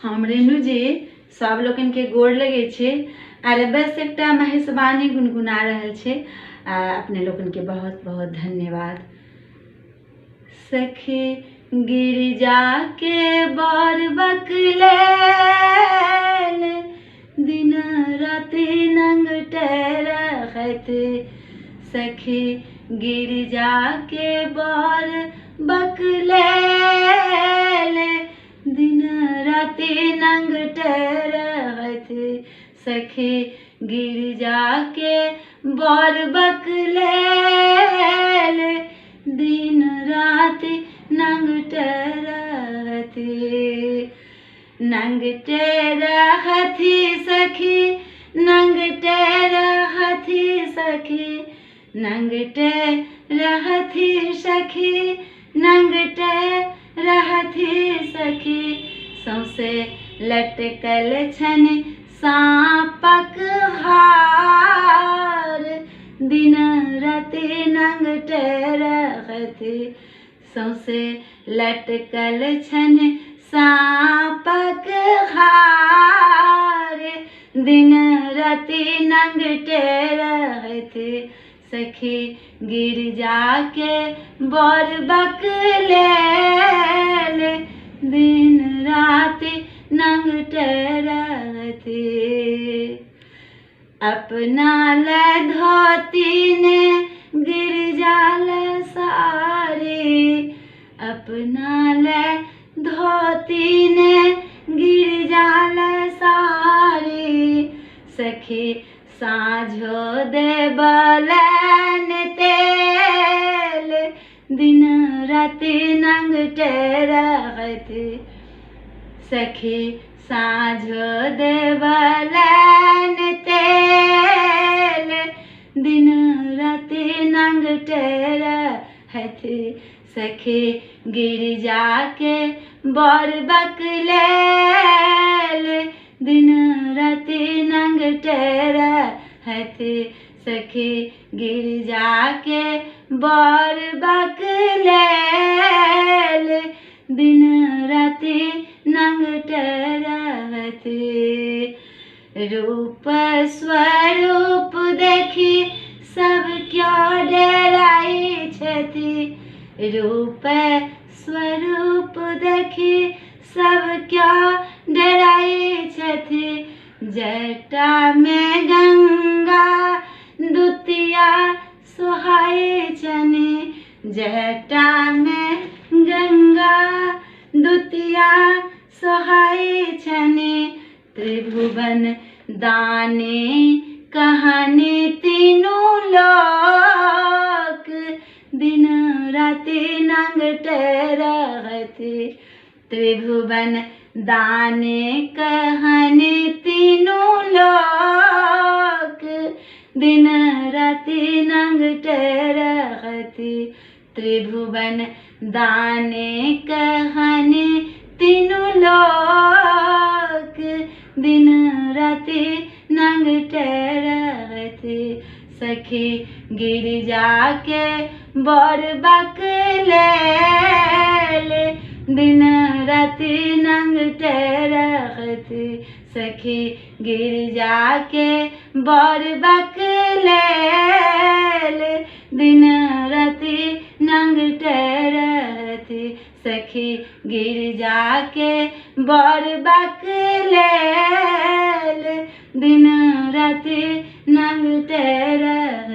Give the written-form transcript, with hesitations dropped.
हम रेणु जी सब लोगन के गोड़ लगे छे। अरे बस एक महेशवाणी गुनगुना रहल छे। अपने लोगन के बहुत बहुत धन्यवाद। सखी गिरिजा के बर बकलेल, दिन राति नंगटे रहत। सखी गिरिजा के बर बकलेल, दिन राति नंगटे रहत। सखी गिरिजा के बर बकलेल, दिन राति नंगटे रहत। नंगटे रहती सखी, नंगटे रहती सखी, नंगटे रहती सखी, नंगटे रहती सखी। सौसे लटकल छन सांपक हार, दिन राति नंगटे रहती। सौसे लटकल छन सांपक हार, दिन राति नंगटे रहती। सखी गिरिजा के बर बकलेल, दिन राति नंगटे रहती। अपना ले धोती ने गिरिजा ले साड़ी, अपना ले धोती ने गिरिजा ले साड़ी। सखी साँझो देबलन तेल, दिन राति नंगटे रहती। सखी साँझो देबलन तेल, दिन राति नंगटे रहती। सखी गिरिजा के बर बकलेल, दिन राति नंगटे रहती। सखी गिरिजा के बर बकलेल, दिन राति नंगटे रहती। रूप स्वरूप देखी सब क्यों डराई छथि। रूप स्वरूप देखी सब क्यों डराई छथि। जटा में गंगा दुतिया सोहाए छनि, जटा में गंगा दुतिया सोहाए छनि। त्रिभुवन दानी कहानी तीनों लोक, दिन राति नंगटे रहती। त्रिभुवन दानी कहानी तीनों लोक, दिन राति नंगटे रहती। त्रिभुवन दानी कहानी तीनों लोक, दिन राति नंगटे रहती। सखी गिरिजा के बर बकलेल, दिन राति नंगटे रहती। सखी गिरिजा के बर बकलेल, दिन राति नंगटे रहती। सखी गिरिजा के बर बकलेल, दिन राति नंगटे रहती।